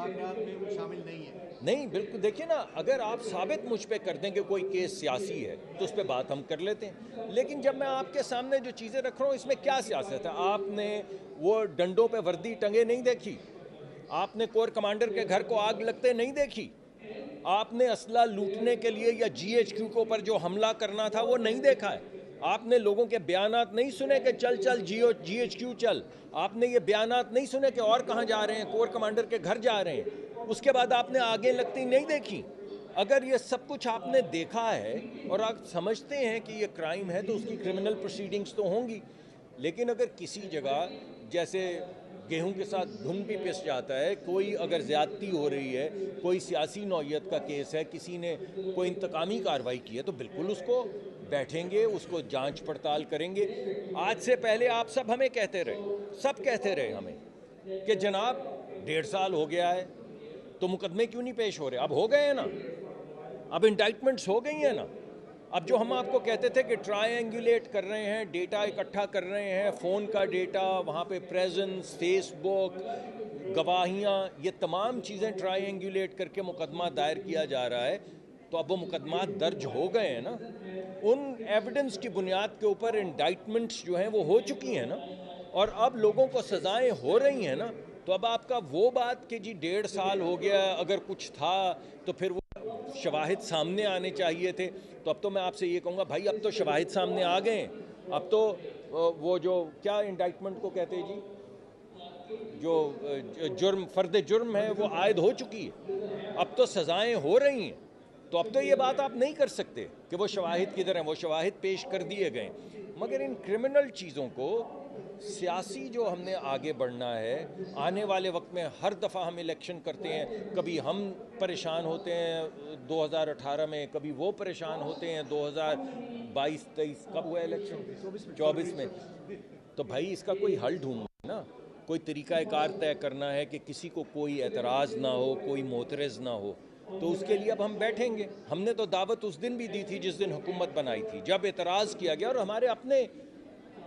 مذاکرات میں وہ شامل نہیں ہے؟ نہیں بالکل، دیکھیے نا، اگر آپ ثابت مجھ پہ کر دیں کہ کوئی کیس سیاسی ہے تو اس پہ بات ہم کر لیتے ہیں، لیکن جب میں آپ کے سامنے جو چیزیں رکھ رہا ہوں اس میں کیا سیاست ہے؟ آپ نے وہ ڈنڈوں پہ وردی ٹنگے نہیں دیکھی، آپ نے کور کمانڈر کے گھر کو آگ لگتے نہیں دیکھی، آپ نے اسلحہ لوٹنے کے لیے یا جی ایچ کیو کے اوپر جو حملہ کرنا تھا وہ نہیں دیکھا ہے، آپ نے لوگوں کے بیانات نہیں سنے کہ چل چل جی ایچ کیو چل، آپ نے یہ بیانات نہیں سنے کہ اور کہاں جا رہے ہیں، کور کمانڈر کے گھر جا رہے ہیں، اس کے بعد آپ نے آگے لگتی نہیں دیکھی۔ اگر یہ سب کچھ آپ نے دیکھا ہے اور آپ سمجھتے ہیں کہ یہ کرائم ہے تو اس کی کرمنل پروسیڈنگز تو ہوں گی، لیکن اگر کسی جگہ جیسے گیہوں کے ساتھ گھن بھی پس جاتا ہے، کوئی اگر زیادتی ہو رہی ہے، کوئی سیاسی نوعیت کا کیس ہے، کسی نے کوئی انتقامی کارروائی کی ہے تو بالکل اس کو بیٹھیں گے، اس کو جانچ پڑتال کریں گے۔ آج سے پہلے آپ سب ہمیں کہتے رہے ہمیں کہ جناب 1.5 سال ہو گیا ہے تو مقدمے کیوں نہیں پیش ہو رہے؟ اب ہو گئے ہیں نا، اب انڈائٹمنٹس ہو گئی ہیں نا۔ اب جو ہم آپ کو کہتے تھے کہ ٹرائنگولیٹ کر رہے ہیں، ڈیٹا اکٹھا کر رہے ہیں، فون کا ڈیٹا، وہاں پہ پریزنس، فیس بک، گواہیاں، یہ تمام چیزیں ٹرائنگولیٹ کر کے مقدمہ دائر کیا جا رہا ہے، تو اب وہ مقدمات درج ہو گئے ہیں نا، ان ایویڈنس کی بنیاد کے اوپر انڈائٹمنٹس جو ہیں وہ ہو چکی ہیں نا، اور اب لوگوں کو سزائیں ہو رہی ہیں نا، تو اب آپ کا وہ بات کہ جی 1.5 سال ہو گیا، اگر کچھ تھا تو پھر وہ شواہد سامنے آنے چاہیے تھے، تو اب تو میں آپ سے یہ کہوں گا بھائی اب تو شواہد سامنے آ گئے ہیں، اب تو وہ جو کیا انڈائٹمنٹ کو کہتے ہیں جی، جو جرم فرد جرم ہے وہ عائد ہو چکی ہے، اب تو سزائیں ہو رہی ہیں، تو اب تو یہ بات آپ نہیں کر سکتے کہ وہ شواہد کدھر ہیں، وہ شواہد پیش کر دیے گئے، مگر ان کرمنل چیزوں کو سیاسی جو ہم نے آگے بڑھنا ہے، آنے والے وقت میں ہر دفعہ ہم الیکشن کرتے ہیں، کبھی ہم پریشان ہوتے ہیں 2018 میں، کبھی وہ پریشان ہوتے ہیں 2022-23 کب ہوا الیکشن 24 میں، تو بھائی اس کا کوئی حل ڈھونڈنا نا، کوئی طریقہ کار طے کرنا ہے کہ کسی کو کوئی اعتراض نہ ہو، کوئی معترض نہ ہو، تو اس کے لیے اب ہم بیٹھیں گے۔ ہم نے تو دعوت اس دن بھی دی تھی جس دن حکومت بنائی تھی، جب اعتراض کیا گیا، اور ہمارے اپنے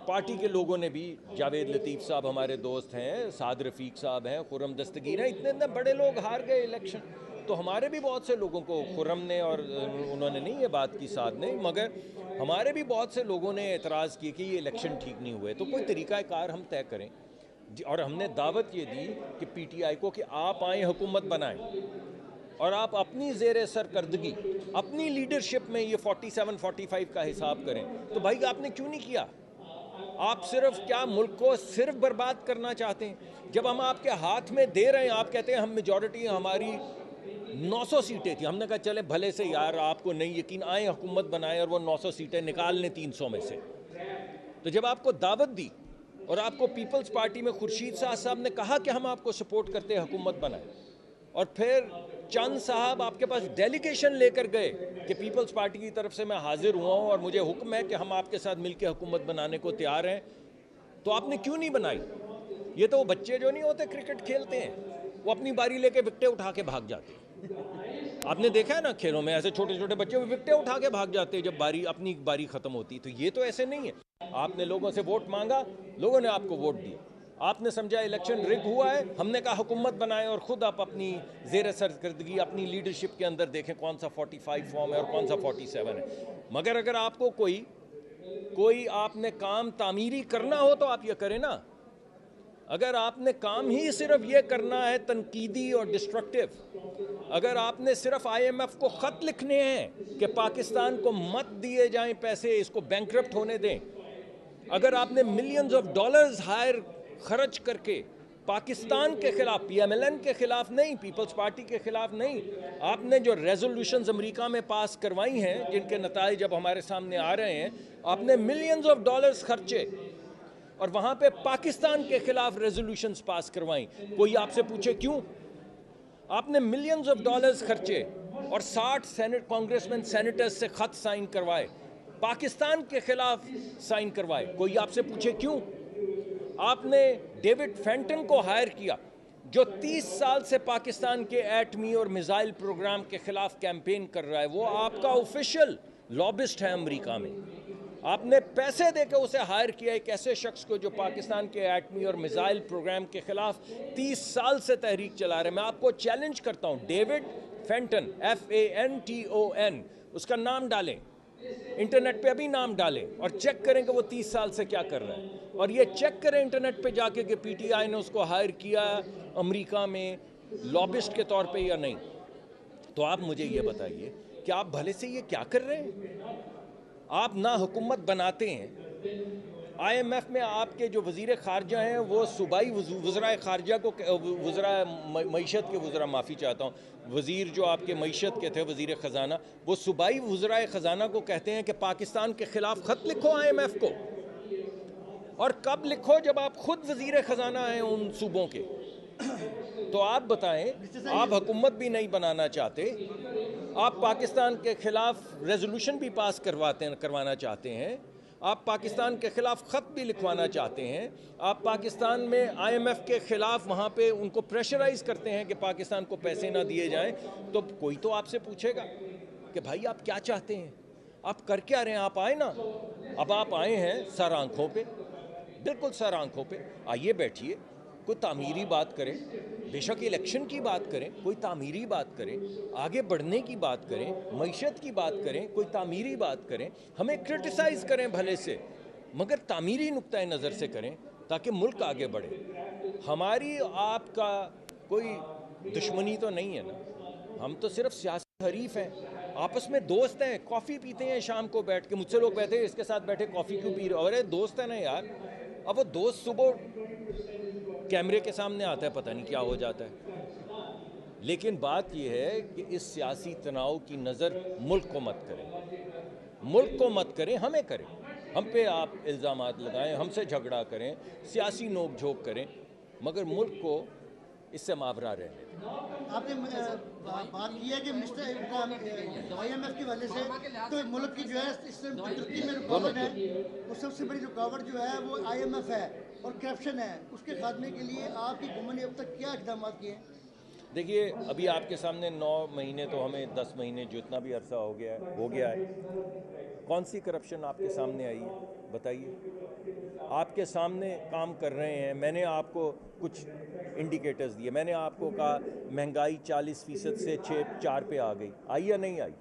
پارٹی کے لوگوں نے بھی، جاوید لطیف صاحب ہمارے دوست ہیں، سعد رفیق صاحب ہیں، خرم دستگیر ہیں، اتنے بڑے لوگ ہار گئے الیکشن، تو ہمارے بھی بہت سے لوگوں کو، خرم نے اور انہوں نے نہیں یہ بات کی ساتھ نے، مگر ہمارے بھی بہت سے لوگوں نے اعتراض کیے کہ یہ الیکشن ٹھیک نہیں ہوئے، تو کوئی طریقہ کار ہم طے کریں، اور ہم نے دعوت یہ دی کہ پی ٹی آئی کو کہ آپ آئیں، حکومت بنائیں، اور آپ اپنی زیر سرکردگی، اپنی لیڈرشپ میں یہ 47-45 کا حساب کریں، تو بھائی آپ نے کیوں نہیں کیا؟ آپ صرف کیا ملک کو صرف برباد کرنا چاہتے ہیں؟ جب ہم آپ کے ہاتھ میں دے رہے ہیں، آپ کہتے ہیں ہم میجورٹی، ہماری 900 سیٹیں تھیں، ہم نے کہا چلے بھلے سے یار آپ کو نہیں یقین، آئیں حکومت بنائیں اور وہ 900 سیٹیں نکال لیں 300 میں سے، تو جب آپ کو دعوت دی اور آپ کو پیپلز پارٹی میں خورشید صاحب نے کہا کہ ہم آپ کو سپورٹ کرتے ہیں، حکومت بنائیں، اور پھر چند صاحب آپ کے پاس ڈیلیگیشن لے کر گئے کہ پیپلز پارٹی کی طرف سے میں حاضر ہوا ہوں اور مجھے حکم ہے کہ ہم آپ کے ساتھ مل کے حکومت بنانے کو تیار ہیں، تو آپ نے کیوں نہیں بنائی؟ یہ تو وہ بچے جو نہیں ہوتے کرکٹ کھیلتے ہیں، وہ اپنی باری لے کے وکٹیں اٹھا کے بھاگ جاتے ہیں، آپ نے دیکھا ہے نا کھیلوں میں، ایسے چھوٹے چھوٹے بچے وہ وکٹیں اٹھا کے بھاگ جاتے ہیں جب اپنی باری ختم ہوتی، تو یہ تو ایسے نہیں ہے، آپ نے لوگوں سے ووٹ مانگا، لوگوں نے آپ کو ووٹ دیا، آپ نے سمجھا الیکشن رگ ہوا ہے، ہم نے کہا حکومت بنائیں، اور خود آپ اپنی زیر سرکردگی، اپنی لیڈرشپ کے اندر دیکھیں کون سا 45 فارم ہے اور کون سا 47 ہے، مگر اگر آپ کو کوئی آپ نے کام تعمیری کرنا ہو تو آپ یہ کریں نا، اگر آپ نے کام ہی صرف یہ کرنا ہے تنقیدی اور ڈسٹرکٹیو، اگر آپ نے صرف آئی ایم ایف کو خط لکھنے ہیں کہ پاکستان کو مت دیے جائیں پیسے، اس کو بینکرپٹ ہونے دیں، اگر آپ نے ملینز آف ڈالرز خرچ کر کے پاکستان کے خلاف، پی ایم ایل این کے خلاف نہیں، پیپلز پارٹی کے خلاف نہیں، آپ نے جو ریزولوشنز امریکہ میں پاس کروائی ہیں جن کے نتائج اب ہمارے سامنے آ رہے ہیں، آپ نے ملینز آف ڈالرز خرچے اور وہاں پہ پاکستان کے خلاف ریزولوشنز پاس کروائیں، کوئی آپ سے پوچھے کیوں؟ آپ نے ملینز آف ڈالرز خرچے اور 60 کانگریسمین سینیٹرز سے خط سائن کروائے، پاکستان کے خلاف سائن کروائے، کوئی آپ سے پوچھے کیوں؟ آپ نے ڈیوڈ فینٹن کو ہائر کیا جو 30 سال سے پاکستان کے ایٹمی اور میزائل پروگرام کے خلاف کیمپین کر رہا ہے، وہ آپ کا آفیشل لابسٹ ہے امریکہ میں، آپ نے پیسے دے کے اسے ہائر کیا ایک ایسے شخص کو جو پاکستان کے ایٹمی اور میزائل پروگرام کے خلاف 30 سال سے تحریک چلا رہے ہیں. میں آپ کو چیلنج کرتا ہوں, ڈیوڈ فینٹن, FANTON, اس کا نام ڈالیں, انٹرنیٹ پہ ابھی نام ڈالیں اور چیک کریں کہ وہ 30 سال سے کیا کر رہا ہے, اور یہ چیک کریں انٹرنیٹ پہ جا کے کہ PTI نے اس کو ہائر کیا امریکہ میں لابسٹ کے طور پہ یا نہیں. تو آپ مجھے یہ بتائیے کہ آپ بھلے سے یہ کیا کر رہے ہیں؟ آپ نہ حکومت بناتے ہیں. IMF میں آپ کے جو وزیر خارجہ ہیں وہ صوبائی وزرائے خارجہ کو, وزرائے معیشت کے وزراء, معافی چاہتا ہوں, وزیر جو آپ کے معیشت کے تھے وزیر خزانہ, وہ صوبائی وزرائے خزانہ کو کہتے ہیں کہ پاکستان کے خلاف خط لکھو IMF کو. اور کب لکھو؟ جب آپ خود وزیر خزانہ ہیں ان صوبوں کے. تو آپ بتائیں, آپ حکومت بھی نہیں بنانا چاہتے, آپ پاکستان کے خلاف ریزولوشن بھی پاس کروانا چاہتے ہیں, آپ پاکستان کے خلاف خط بھی لکھوانا چاہتے ہیں, آپ پاکستان میں IMF کے خلاف وہاں پہ ان کو پریشرائز کرتے ہیں کہ پاکستان کو پیسے نہ دیے جائیں. تو کوئی تو آپ سے پوچھے گا کہ بھائی آپ کیا چاہتے ہیں, آپ کر کیا رہے ہیں؟ آپ آئے نا, اب آپ آئے ہیں سر آنکھوں پہ, بالکل سر آنکھوں پہ. آئیے بیٹھیے, کوئی تعمیری بات کریں, بے شک الیکشن کی بات کریں, کوئی تعمیری بات کریں, آگے بڑھنے کی بات کریں, معیشت کی بات کریں, کوئی تعمیری بات کریں. ہمیں کرٹیسائز کریں بھلے سے, مگر تعمیری نقطۂ نظر سے کریں تاکہ ملک آگے بڑھے. ہماری آپ کا کوئی دشمنی تو نہیں ہے نا, ہم تو صرف سیاسی حریف ہیں, آپس میں دوست ہیں, کافی پیتے ہیں شام کو بیٹھ کے. مجھ سے لوگ بیٹھے اس کے ساتھ بیٹھے کافی کیوں پی رہے ہو؟ ارے دوست ہیں نا یار. اب وہ دوست صبح کیمرے کے سامنے آتا ہے, پتہ نہیں کیا ہو جاتا ہے. لیکن بات یہ ہے کہ اس سیاسی تناؤ کی نظر ملک کو مت کریں, ملک کو مت کریں, ہمیں کریں. ہم پہ آپ الزامات لگائیں, ہم سے جھگڑا کریں, سیاسی نوک جھوک کریں, مگر ملک کو اس سے ماورا رہنے دیں. آپ نے بات کی ہے کہ IMF کی وجہ سے تو ملک کی جو ہے اس سے ترقی میں رکاوٹ ہے, اور سب سے بڑی رکاوٹ جو ہے وہ IMF ہے اور کرپشن ہے. اس کے خاتمے کے لیے آپ کی گورنمنٹ نے اب تک کیا اقدامات کیے ہیں؟ دیکھیے, ابھی آپ کے سامنے 9 مہینے تو ہمیں 10 مہینے جو اتنا بھی عرصہ ہو گیا ہے, کون سی کرپشن آپ کے سامنے آئی ہے بتائیے؟ آپ کے سامنے کام کر رہے ہیں. میں نے آپ کو کچھ انڈیکیٹرز دیے, میں نے آپ کو کہا مہنگائی 40% سے 4 پہ آ گئی, آئی یا نہیں آئی؟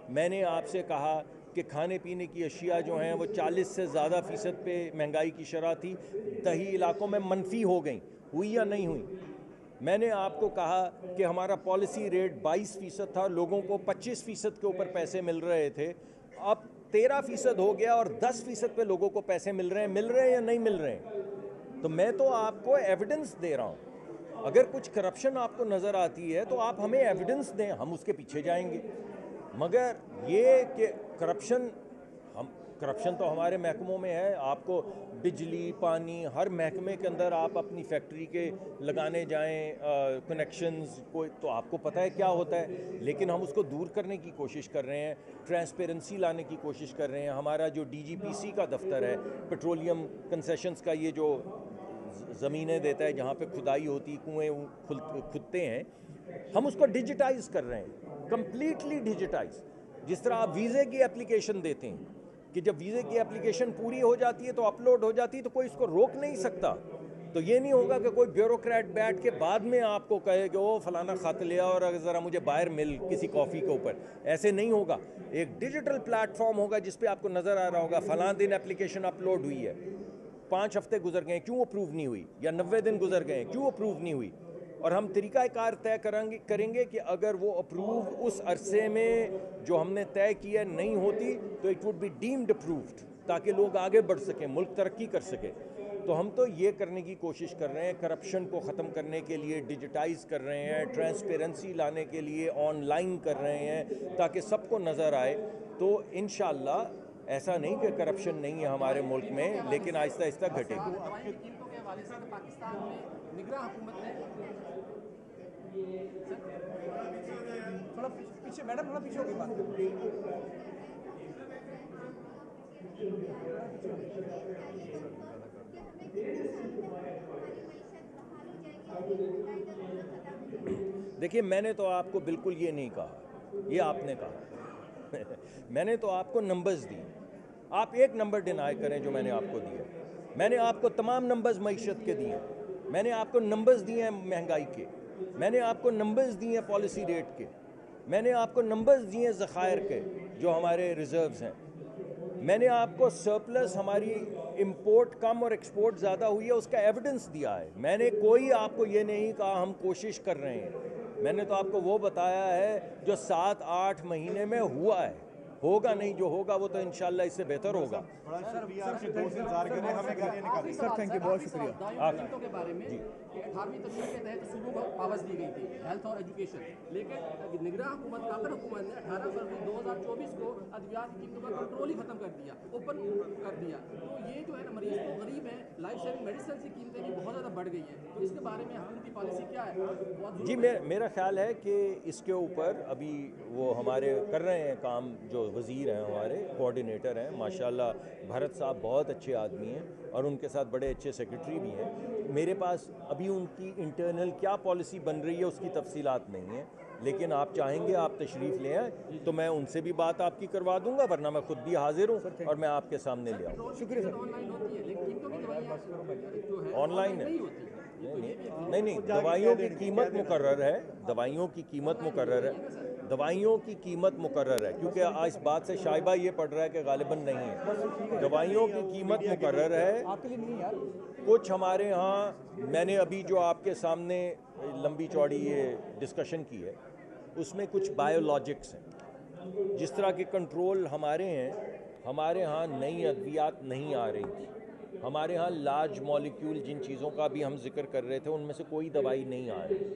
میں نے آپ سے کہا کہ کھانے پینے کی اشیاء جو ہیں وہ 40 سے زیادہ فیصد پہ مہنگائی کی شرح تھی, دیہی علاقوں میں منفی ہو گئیں, ہوئی یا نہیں ہوئی؟ میں نے آپ کو کہا کہ ہمارا پالیسی ریٹ 22% تھا, لوگوں کو 25% کے اوپر پیسے مل رہے تھے, اب 13% ہو گیا اور 10% پہ لوگوں کو پیسے مل رہے ہیں یا نہیں مل رہے ہیں؟ تو میں تو آپ کو ایویڈنس دے رہا ہوں. اگر کچھ کرپشن آپ کو نظر آتی ہے تو آپ ہمیں ایویڈنس دیں, ہم اس کے پیچھے جائیں گے. مگر یہ کہ کرپشن تو ہمارے محکموں میں ہے. آپ کو بجلی, پانی, ہر محکمے کے اندر آپ اپنی فیکٹری کے لگانے جائیں کنیکشنز کو, تو آپ کو پتہ ہے کیا ہوتا ہے. لیکن ہم اس کو دور کرنے کی کوشش کر رہے ہیں, ٹرانسپیرنسی لانے کی کوشش کر رہے ہیں. ہمارا جو DGPC کا دفتر ہے, پیٹرولیم کنسیشنز کا, یہ جو زمینیں دیتا ہے جہاں پہ کھدائی ہوتی, کنویں کھدتے ہیں, ہم اس کو ڈیجیٹائز کر رہے ہیں, کمپلیٹلی ڈیجیٹائز. جس طرح آپ ویزے کی اپلیکیشن دیتے ہیں کہ جب ویزے کی اپلیکیشن پوری ہو جاتی ہے تو اپلوڈ ہو جاتی ہے, تو کوئی اس کو روک نہیں سکتا. تو یہ نہیں ہوگا کہ کوئی بیوروکریٹ بیٹھ کے بعد میں آپ کو کہے کہ وہ فلانا خط لیا اور اگر ذرا مجھے باہر مل کسی کافی کے اوپر. ایسے نہیں ہوگا. ایک ڈیجیٹل پلیٹ فارم ہوگا جس پہ آپ کو نظر آ رہا ہوگا فلاں دن اپلیکیشن اپلوڈ ہوئی ہے, 5 ہفتے گزر گئے کیوں اپروو نہیں ہوئی, یا 90 دن گزر گئے کیوں اپروو نہیں ہوئی. اور ہم طریقہ کار طے کریں گے کہ اگر وہ اپروو اس عرصے میں جو ہم نے طے کیا نہیں ہوتی تو it would be deemed approved, تاکہ لوگ آگے بڑھ سکیں, ملک ترقی کر سکے. تو ہم تو یہ کرنے کی کوشش کر رہے ہیں, کرپشن کو ختم کرنے کے لیے ڈیجیٹائز کر رہے ہیں, ٹرانسپیرنسی لانے کے لیے آن لائن کر رہے ہیں تاکہ سب کو نظر آئے. تو انشاءاللہ ایسا نہیں کہ کرپشن نہیں ہے ہمارے ملک میں, لیکن آہستہ آہستہ گھٹے گی. دیکھیے, میں نے تو آپ کو بالکل یہ نہیں کہا, یہ آپ نے کہا. میں نے تو آپ کو نمبرز دی. آپ ایک نمبر ڈینائی کریں جو میں نے آپ کو دیا. میں نے آپ کو تمام نمبرز معیشت کے دیے ہیں, میں نے آپ کو نمبرز دیے ہیں مہنگائی کے, میں نے آپ کو نمبرز دیے ہیں پالیسی ریٹ کے, میں نے آپ کو نمبرز دیے ہیں ذخائر کے جو ہمارے ریزروز ہیں, میں نے آپ کو سرپلس ہماری امپورٹ کم اور ایکسپورٹ زیادہ ہوئی ہے اس کا ایویڈنس دیا ہے. میں نے کوئی آپ کو یہ نہیں کہا ہم کوشش کر رہے ہیں, میں نے تو آپ کو وہ بتایا ہے جو 7-8 مہینے میں ہوا ہے. ہوگا نہیں, جو ہوگا وہ تو انشاءاللہ اس سے بہتر ہوگا. بڑا شکریہ, آپ کے دوست انتظار کر رہے ہیں, ہمیں گالیاں نکالی. سر تھینک یو, بہت شکریہ. آپ کے بارے میں 18ویں تشریح کے تحت صوبوں کو پاورز دی گئی تھی ہیلتھ اور ایجوکیشن, لیکن نگراں حکومت کاکڑ حکومت نے 18 فروری 2024 کو ادویات کی قیمتوں کا کنٹرول ہی ختم کر دیا, اوپن کر دیا. تو یہ جو ہے نا مریض تو غریب ہیں, لائف سیونگ میڈیسن کی قیمتیں بھی بہت زیادہ بڑھ گئی ہیں, تو اس کے بارے میں حکومتی پالیسی کیا ہے؟ جی میرا خیال ہے کہ اس کے اوپر ابھی وہ ہمارے کر رہے ہیں کام, جو وزیر ہیں ہمارے کوآرڈینیٹر ہیں ماشاءاللہ, بھرت صاحب بہت اچھے آدمی ہیں اور ان کے ساتھ بڑے اچھے سیکرٹری بھی ہیں. میرے پاس ابھی ان کی انٹرنل کیا پالیسی بن رہی ہے اس کی تفصیلات نہیں ہیں, لیکن آپ چاہیں گے آپ تشریف لے آئیں تو میں ان سے بھی بات آپ کی کروا دوں گا, ورنہ میں خود بھی حاضر ہوں اور میں آپ کے سامنے لے آؤں. شکریہ سر. آن لائن ہے, نہیں, دوائیوں کی قیمت مقرر ہے, دوائیوں کی قیمت مقرر ہے, دوائیوں کی قیمت مقرر ہے, کیونکہ اس بات سے شائبہ یہ پڑ رہا ہے کہ غالباً نہیں ہے. دوائیوں کی قیمت مقرر ہے. کچھ ہمارے ہاں, میں نے ابھی جو آپ کے سامنے لمبی چوڑی یہ ڈسکشن کی ہے اس میں کچھ بایولوجکس ہیں, جس طرح کے کنٹرول ہمارے ہیں, ہمارے ہاں نئی ادویات نہیں آ رہی تھی. ہمارے ہاں لارج مالیکیول جن چیزوں کا بھی ہم ذکر کر رہے تھے ان میں سے کوئی دوائی نہیں آ رہی.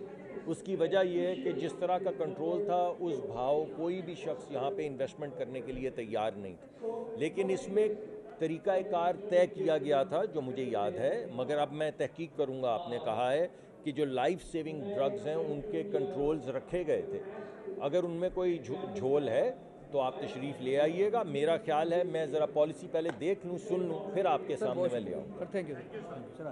اس کی وجہ یہ ہے کہ جس طرح کا کنٹرول تھا اس بھاؤ کوئی بھی شخص یہاں پہ انویسٹمنٹ کرنے کے لیے تیار نہیں تھا. لیکن اس میں طریقہ کار طے کیا گیا تھا جو مجھے یاد ہے, مگر اب میں تحقیق کروں گا. آپ نے کہا ہے کہ جو لائف سیونگ ڈرگز ہیں ان کے کنٹرولز رکھے گئے تھے, اگر ان میں کوئی جھول ہے تو آپ تشریف لے آئیے گا. میرا خیال ہے میں ذرا پالیسی پہلے دیکھ لوں, سن لوں, پھر آپ کے سامنے میں لے آؤں. Thank you sir.